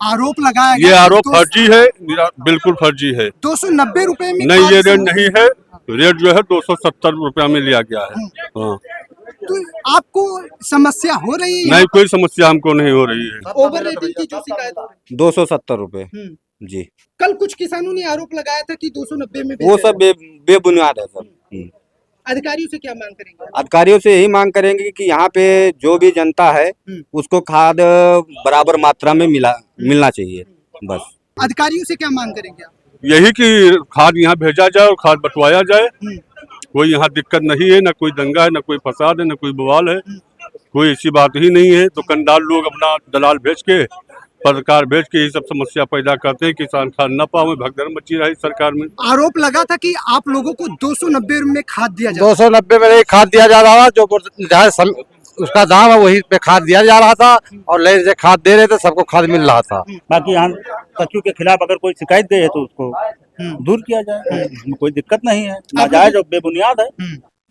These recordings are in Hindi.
आरोप लगाया ये गया आरोप फर्जी है, बिल्कुल फर्जी है। 290 रुपए में नहीं, ये रेट नहीं है। रेट जो है 270 रुपया में लिया गया है। हाँ। तो आपको समस्या हो रही है? नहीं, कोई समस्या हमको नहीं हो रही है। ओवर रेटिंग की जो शिकायत हो रही 270 रुपए है। जी। कल कुछ किसानों ने आरोप लगाया था कि 290 में वो बेच सब रहे हैं। बेबुनियाद है सब। अधिकारियों से क्या मांग करेंगे? अधिकारियों से यही मांग करेंगे कि यहाँ पे जो भी जनता है उसको खाद बराबर मात्रा में मिलना चाहिए बस। अधिकारियों से क्या मांग करेंगे आप? यही कि खाद यहाँ भेजा जाए और खाद बंटवाया जाए। कोई यहाँ दिक्कत नहीं है, न कोई दंगा है, न कोई फसाद है, न कोई बवाल है। कोई ऐसी बात ही नहीं है। दुकानदार लोग अपना दलाल भेज के, पत्रकार भेज के ये सब समस्या पैदा करते हैं। किसान खाद न पावे, भगदड़ मची रही सरकार में। आरोप लगा था कि आप लोगों को 290 में खाद दिया जाए। 290 में खाद दिया जा रहा था, जो उसका दाम है वही पे खाद दिया जा रहा था और ले से खाद दे रहे थे, सबको खाद मिल रहा था। बाकी यहाँ सचिव के खिलाफ अगर कोई शिकायत दे है तो उसको दूर किया जाए, इसमें कोई दिक्कत नहीं है। नाजायज और बेबुनियाद है।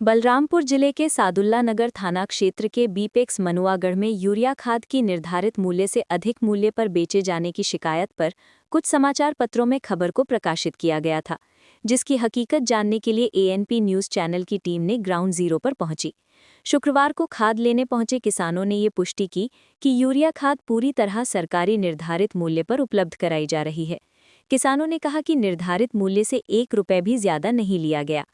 बलरामपुर जिले के सादुल्ला नगर थाना क्षेत्र के बीपेक्स मनुआगढ़ में यूरिया खाद की निर्धारित मूल्य से अधिक मूल्य पर बेचे जाने की शिकायत पर कुछ समाचार पत्रों में खबर को प्रकाशित किया गया था, जिसकी हकीकत जानने के लिए एएनपी न्यूज चैनल की टीम ने ग्राउंड जीरो पर पहुंची। शुक्रवार को खाद लेने पहुंचे किसानों ने ये पुष्टि की कि यूरिया खाद पूरी तरह सरकारी निर्धारित मूल्य पर उपलब्ध कराई जा रही है। किसानों ने कहा कि निर्धारित मूल्य से 1 रुपये भी ज्यादा नहीं लिया गया।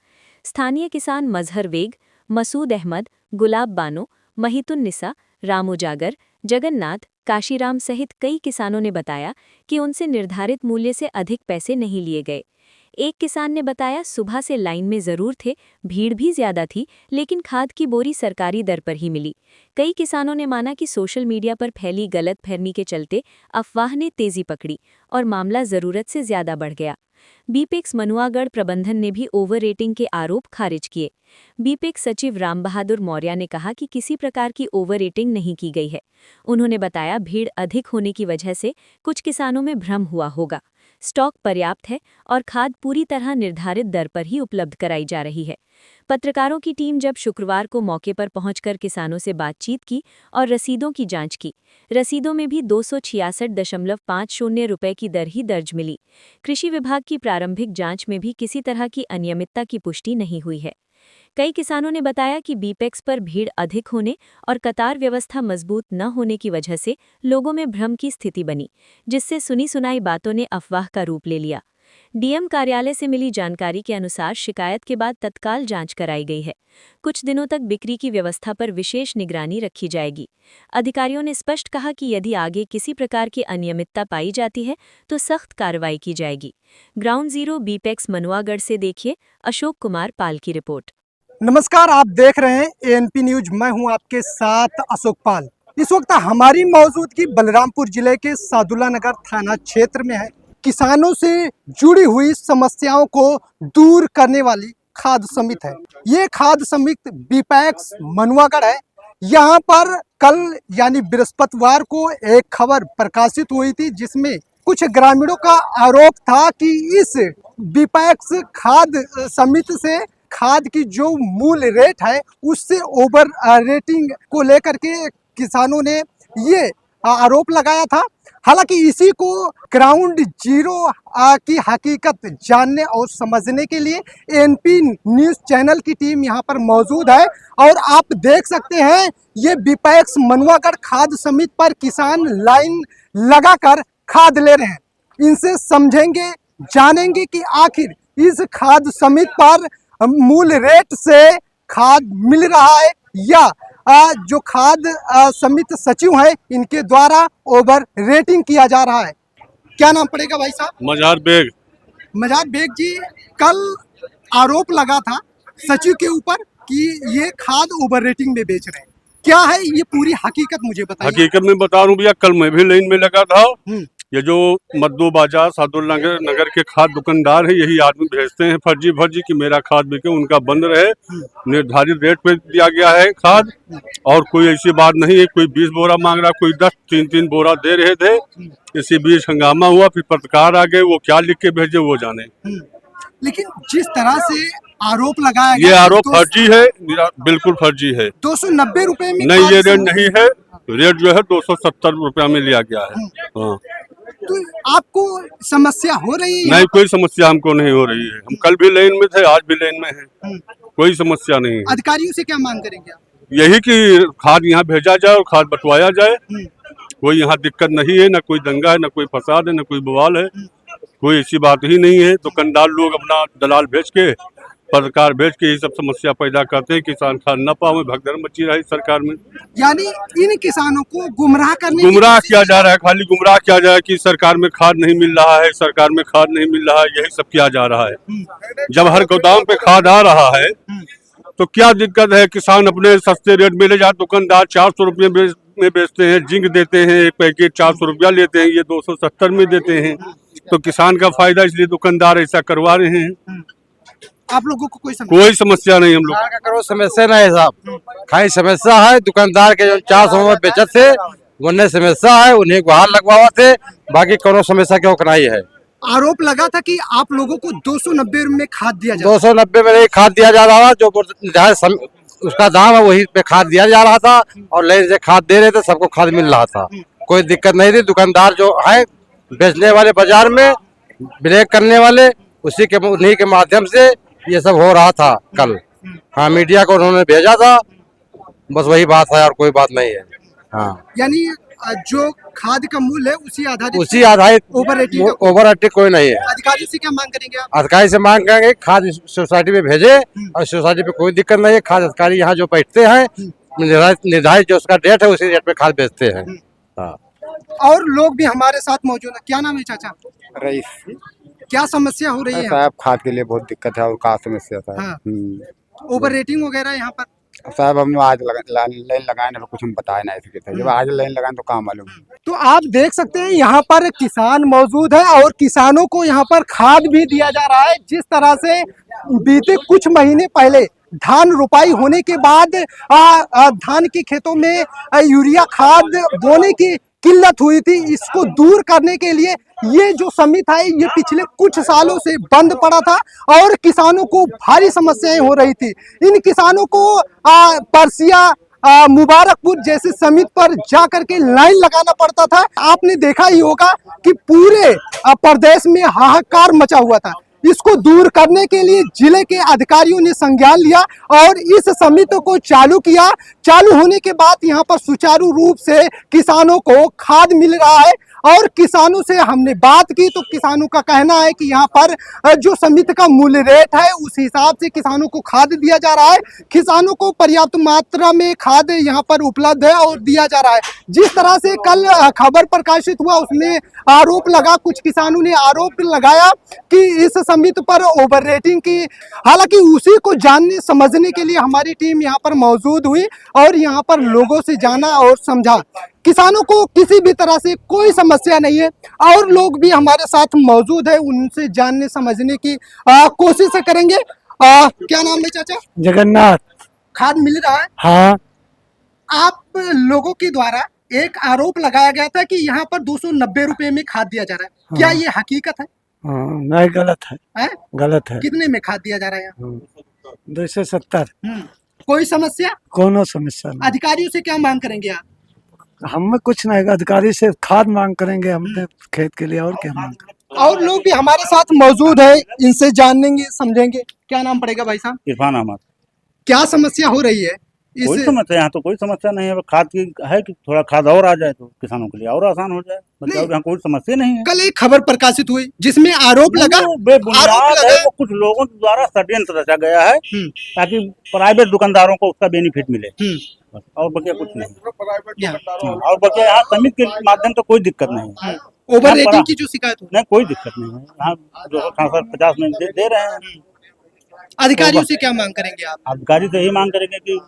स्थानीय किसान मजहर वेग, मसूद अहमद, गुलाब बानो, महितुन्निसा, रामू जागर, जगन्नाथ, काशीराम सहित कई किसानों ने बताया कि उनसे निर्धारित मूल्य से अधिक पैसे नहीं लिए गए। एक किसान ने बताया, सुबह से लाइन में जरूर थे, भीड़ भी ज्यादा थी, लेकिन खाद की बोरी सरकारी दर पर ही मिली। कई किसानों ने माना कि सोशल मीडिया पर फैली गलतफहमी के चलते अफवाह ने तेजी पकड़ी और मामला जरूरत से ज्यादा बढ़ गया। बीपेक्स मनुआगढ़ प्रबंधन ने भी ओवर रेटिंग के आरोप खारिज किए। बीपेक्स सचिव राम बहादुर मौर्य ने कहा कि किसी प्रकार की ओवर रेटिंग नहीं की गई है। उन्होंने बताया, भीड़ अधिक होने की वजह से कुछ किसानों में भ्रम हुआ होगा। स्टॉक पर्याप्त है और खाद पूरी तरह निर्धारित दर पर ही उपलब्ध कराई जा रही है। पत्रकारों की टीम जब शुक्रवार को मौके पर पहुंचकर किसानों से बातचीत की और रसीदों की जांच की, रसीदों में भी 266.50 रुपये की दर ही दर्ज मिली। कृषि विभाग की प्रारंभिक जांच में भी किसी तरह की अनियमितता की पुष्टि नहीं हुई है। कई किसानों ने बताया कि बीपेक्स पर भीड़ अधिक होने और कतार व्यवस्था मजबूत न होने की वजह से लोगों में भ्रम की स्थिति बनी, जिससे सुनी सुनाई बातों ने अफवाह का रूप ले लिया। डीएम कार्यालय से मिली जानकारी के अनुसार शिकायत के बाद तत्काल जांच कराई गई है। कुछ दिनों तक बिक्री की व्यवस्था पर विशेष निगरानी रखी जाएगी। अधिकारियों ने स्पष्ट कहा कि यदि आगे किसी प्रकार की अनियमितता पाई जाती है तो सख्त कार्रवाई की जाएगी। ग्राउंड जीरो बीपेक्स मनुआगढ़ से देखिए अशोक कुमार पाल की रिपोर्ट। नमस्कार, आप देख रहे हैं एएनपी न्यूज। मैं हूं आपके साथ अशोक पाल। इस वक्त हमारी मौजूदगी बलरामपुर जिले के सादुल्ला नगर थाना क्षेत्र में है। किसानों से जुड़ी हुई समस्याओं को दूर करने वाली खाद समिति है। ये खाद समिति बीपेक्स मनुआगढ़ है। यहाँ पर कल यानी बृहस्पतिवार को एक खबर प्रकाशित हुई थी, जिसमें कुछ ग्रामीणों का आरोप था कि इस बीपेक्स खाद समिति से खाद की जो मूल रेट है उससे ओवर रेटिंग को लेकर के किसानों ने ये आरोप लगाया था। हालांकि इसी को ग्राउंड जीरो की हकीकत जानने और समझने के लिए एएनपी न्यूज चैनल की टीम यहां पर मौजूद है और आप देख सकते हैं ये बीपेक्स मनुआगढ़ खाद समिति पर किसान लाइन लगाकर खाद ले रहे हैं। इनसे समझेंगे, जानेंगे कि आखिर इस खाद समिति पर मूल रेट से खाद मिल रहा है या जो खाद समिति सचिव है इनके द्वारा ओवर रेटिंग किया जा रहा है। क्या नाम पड़ेगा भाई साहब? मजार बेग। मजार बेग जी, कल आरोप लगा था सचिव के ऊपर कि ये खाद ओवर रेटिंग में बेच रहे हैं। क्या है ये पूरी हकीकत मुझे बताइए। हकीकत में बता रहा हूँ भैया, कल मैं भी लाइन में लगा था। ये जो मद्दू बाजार सादुल्ला नगर के खाद दुकानदार है, यही आदमी भेजते हैं फर्जी कि मेरा खाद बिके, उनका बंद रहे। निर्धारित रेट पे दिया गया है खाद और कोई ऐसी बात नहीं है। कोई 20 बोरा मांग रहा, कोई 10, 3 बोरा दे रहे थे। इसी बीच हंगामा हुआ, फिर पत्रकार आ गए, वो क्या लिख के भेजे वो जाने। लेकिन जिस तरह से आरोप लगाया गया, ये आरोप फर्जी है, बिल्कुल फर्जी है। 290 रुपए में नहीं, ये रेट नहीं है। रेट जो है 270 रुपया में लिया गया है। हाँ। तो आपको समस्या हो रही है? नहीं, कोई समस्या हमको नहीं हो रही है। हम कल भी लाइन में थे, आज भी लाइन में हैं। कोई समस्या नहीं है। अधिकारियों से क्या मांग करेंगे आप? यही कि खाद यहाँ भेजा जाए और खाद बंटवाया जाए। कोई यहाँ दिक्कत नहीं है, न कोई दंगा है, न कोई फसाद है, न कोई बवाल है। कोई ऐसी बात ही नहीं है। दुकानदार लोग अपना दलाल भेज के, पत्रकार भेज के ये सब समस्या पैदा करते हैं। किसान खाद न पावे, भगदड़ मची रही सरकार में। यानी इन किसानों को गुमराह करने गुमराह किया जा रहा है, खाली गुमराह किया जा रहा है कि सरकार में खाद नहीं मिल रहा है, सरकार में खाद नहीं मिल रहा है, यही सब किया जा रहा है। जब हर गोदाम पे खाद आ रहा है तो क्या दिक्कत है? किसान अपने सस्ते रेट में ले जाए, दुकानदार 400 रुपये में बेचते हैं, जिंक देते हैं, एक पैकेट 400 रुपया लेते हैं, ये 270 में देते हैं। तो किसान का फायदा, इसलिए दुकानदार ऐसा करवा रहे हैं। आप लोगों को कोई समस्या नहीं। हम लोग का करो समस्या नहीं साहब, खाली समस्या है दुकानदार के जो 400 में बेचत थे उन्हें समस्या है, उन्हें गुहार लगवावा थे, बाकी करो समस्या क्यों कराई है। आरोप लगा था कि आप लोगों को 290 में खाद दिया जा 290 में नहीं खाद दिया जा रहा था, जो उसका दाम है वही पे खाद दिया जा रहा था, और ले से खाद दे रहे थे, सबको खाद मिल रहा था, कोई दिक्कत नहीं थी। दुकानदार जो है बेचने वाले बाजार में ब्रेक करने वाले, उन्हीं के माध्यम से ये सब हो रहा था कल। हाँ, मीडिया को उन्होंने भेजा था, बस वही बात है और कोई बात नहीं है। हाँ, यानी जो खाद का मूल्य है उसी आधारित ओवर रेटिंग कोई नहीं है। अधिकारी से क्या मांग करेंगे आप? अधिकारी से मांग करेंगे खाद सोसाइटी में भेजे, और सोसाइटी पे कोई दिक्कत नहीं है। खाद अधिकारी यहाँ जो बैठते हैं, निर्धारित जो उसका डेट है उसी डेट पे खाद बेचते हैं। हाँ, और लोग भी हमारे साथ मौजूद है। क्या नाम है चाचा? रईस क्या समस्या हो रही है? साहब, खाद के लिए बहुत दिक्कत है और का समस्या था। हाँ। ओवर रेटिंग वगैरह यहाँ पर साहब हम आज लाइन लगाए ना, कुछ हम बताए ना इसके थे। जब आज लाइन लगाए तो काम मालूम। तो आप देख सकते हैं यहाँ पर किसान मौजूद है और किसानों को यहाँ पर खाद भी दिया जा रहा है। जिस तरह से बीते कुछ महीने पहले धान रुपाई होने के बाद धान के खेतों में यूरिया खाद बोने की किल्लत हुई थी, इसको दूर करने के लिए ये जो समिति है ये पिछले कुछ सालों से बंद पड़ा था और किसानों को भारी समस्याएं हो रही थी। इन किसानों को परसिया मुबारकपुर जैसे समिति पर जाकर के लाइन लगाना पड़ता था। आपने देखा ही होगा कि पूरे प्रदेश में हाहाकार मचा हुआ था। इसको दूर करने के लिए जिले के अधिकारियों ने संज्ञान लिया और इस समिति को चालू किया। चालू होने के बाद यहाँ पर सुचारू रूप से किसानों को खाद मिल रहा है और किसानों से हमने बात की तो किसानों का कहना है कि यहाँ पर जो समिति का मूल्य रेट है उस हिसाब से किसानों को खाद दिया जा रहा है। किसानों को पर्याप्त मात्रा में खाद यहाँ पर उपलब्ध है और दिया जा रहा है। जिस तरह से कल खबर प्रकाशित हुआ उसमें आरोप लगा, कुछ किसानों ने आरोप लगाया कि इस समिति पर ओवर रेटिंग की। हालांकि उसी को जानने समझने के लिए हमारी टीम यहाँ पर मौजूद हुई और यहाँ पर लोगों से जाना और समझा। किसानों को किसी भी तरह से कोई समस्या नहीं है और लोग भी हमारे साथ मौजूद है, उनसे जानने समझने की कोशिश करेंगे। क्या नाम है चाचा? जगन्नाथ। खाद मिल रहा है? हाँ। आप लोगों के द्वारा एक आरोप लगाया गया था कि यहाँ पर 290 रुपए में खाद दिया जा रहा है। हाँ। क्या ये हकीकत है? नहीं, गलत है। गलत है। कितने में खाद दिया जा रहा है? 270। कोई समस्या? कोनो समस्या नहीं। अधिकारियों से क्या मांग करेंगे आप? हम कुछ नहीं, अधिकारी से खाद मांग करेंगे हमने खेत के लिए, और क्या मांग करेंगे। और लोग भी हमारे साथ मौजूद है, इनसे जानेंगे समझेंगे। क्या नाम पड़ेगा भाई साहब? इरफान अहमद। क्या समस्या हो रही है? कोई समस्या यहाँ तो कोई समस्या नहीं है। खाद की है कि थोड़ा खाद और आ जाए तो किसानों के लिए और आसान हो जाए, मतलब यहाँ कोई समस्या नहीं है। कल एक खबर प्रकाशित हुई जिसमें आरोप लगा, बेबुनियाद है, वो कुछ लोगों के द्वारा षड्यंत्र रचा गया है ताकि प्राइवेट दुकानदारों को उसका बेनिफिट मिले, और बकिया कुछ नहीं। और बकिया यहाँ समिति के माध्यम से कोई दिक्कत नहीं है। ओवर रेटिंग की जो शिकायत नहीं, कोई दिक्कत नहीं है। यहाँ जो 50 में दे रहे हैं। अधिकारियों से क्या मांग करेंगे आप? अधिकारी से यही मांग करेंगे कि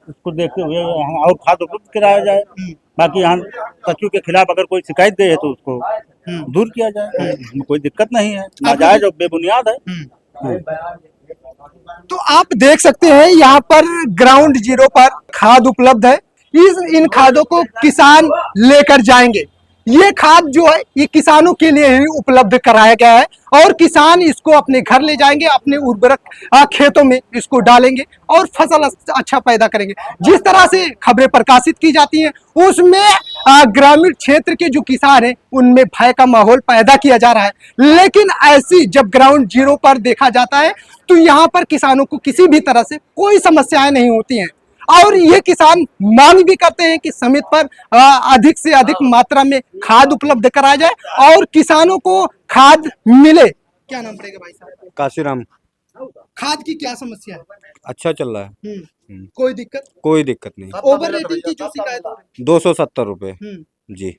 इसको देखते हुए और खाद उपलब्ध कराया जाए। बाकी यहाँ कचू के खिलाफ अगर कोई शिकायत दे तो उसको दूर किया जाए, इसमें कोई दिक्कत नहीं है। नाजायज और बेबुनियाद है। तो आप देख सकते हैं यहाँ पर ग्राउंड जीरो पर खाद उपलब्ध है। इन खादों को किसान लेकर जाएंगे। ये खाद जो है ये किसानों के लिए ही उपलब्ध कराया गया है और किसान इसको अपने घर ले जाएंगे, अपने उर्वरक खेतों में इसको डालेंगे और फसल अच्छा पैदा करेंगे। जिस तरह से खबरें प्रकाशित की जाती हैं उसमें ग्रामीण क्षेत्र के जो किसान हैं उनमें भय का माहौल पैदा किया जा रहा है, लेकिन ऐसी जब ग्राउंड जीरो पर देखा जाता है तो यहाँ पर किसानों को किसी भी तरह से कोई समस्याएं नहीं होती हैं और ये किसान मांग भी करते हैं कि समय पर अधिक से अधिक मात्रा में खाद उपलब्ध कराया जाए और किसानों को खाद मिले। क्या नाम पड़ेगा भाई साहब? काशीराम। खाद की क्या समस्या है? अच्छा चल रहा है, कोई दिक्कत? कोई दिक्कत नहीं। ओवर रेटिंग की जो शिकायत हो रही है? 270 रुपए जी।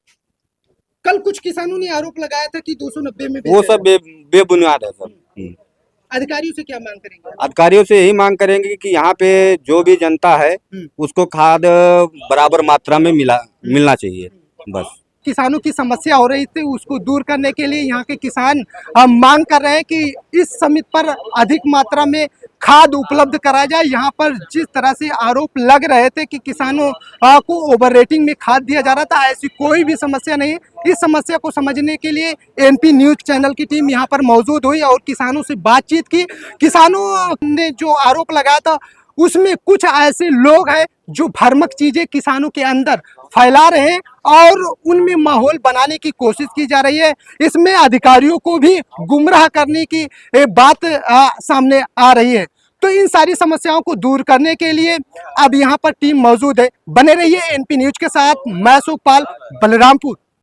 कल कुछ किसानों ने आरोप लगाया था कि 290 में वो सब बेबुनियाद है सब। अधिकारियों से क्या मांग करेंगे? अधिकारियों से यही मांग करेंगे कि यहाँ पे जो भी जनता है उसको खाद बराबर मात्रा में मिलना चाहिए बस। किसानों की समस्या हो रही थी उसको दूर करने के लिए यहाँ के किसान मांग कर रहे हैं कि इस समिति पर अधिक मात्रा में खाद उपलब्ध कराया जाए। यहाँ पर जिस तरह से आरोप लग रहे थे कि किसानों को ओवर रेटिंग में खाद दिया जा रहा था, ऐसी कोई भी समस्या नहीं है। इस समस्या को समझने के लिए एनपी न्यूज चैनल की टीम यहाँ पर मौजूद हुई और किसानों से बातचीत की। किसानों ने जो आरोप लगाया था उसमें कुछ ऐसे लोग हैं जो भ्रामक चीजें किसानों के अंदर फैला रहे हैं और उनमें माहौल बनाने की कोशिश की जा रही है। इसमें अधिकारियों को भी गुमराह करने की बात सामने आ रही है। तो इन सारी समस्याओं को दूर करने के लिए अब यहाँ पर टीम मौजूद है। बने रहिए एनपी न्यूज के साथ। मैं सुखपाल, बलरामपुर।